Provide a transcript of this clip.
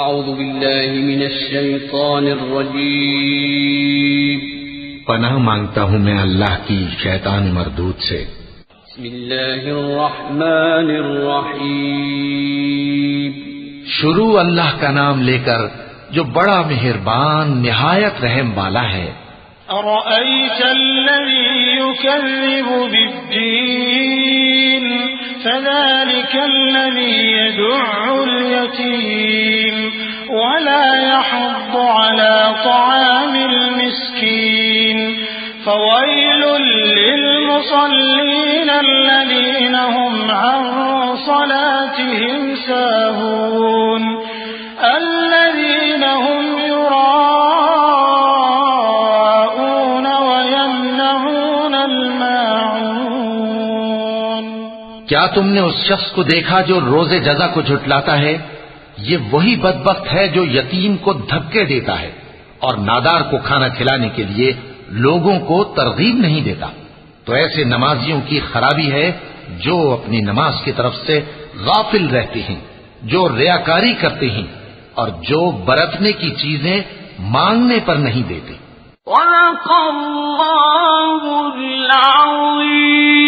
اعوذ باللہ من الشیطان الرجیم پناہ مانگتا ہوں میں اللہ کی شیطان مردود سے۔ بسم اللہ الرحمن الرحیم شروع اللہ کا نام لے کر جو بڑا مہربان نہایت رحم والا ہے۔ أرأيت الذي يكذب بالدين فذلك الذي يدع اليتيم ولا يحض على طعام المسكين فويل للمصلين الذين هم عن صلاتهم ساهون الذين هم يراءون ويمنعون الماعون۔ کیا تم نے اس شخص کو دیکھا جو روز جزا کو جھٹلاتا ہے؟ یہ وہی بدبخت ہے جو یتیم کو دھکے دیتا ہے اور نادار کو کھانا کھلانے کے لیے لوگوں کو ترغیب نہیں دیتا۔ تو ایسے نمازیوں کی خرابی ہے جو اپنی نماز کی طرف سے غافل رہتے ہیں، جو ریاکاری کرتے ہیں اور جو برتنے کی چیزیں مانگنے پر نہیں دیتے۔ صدق اللہ العظیم۔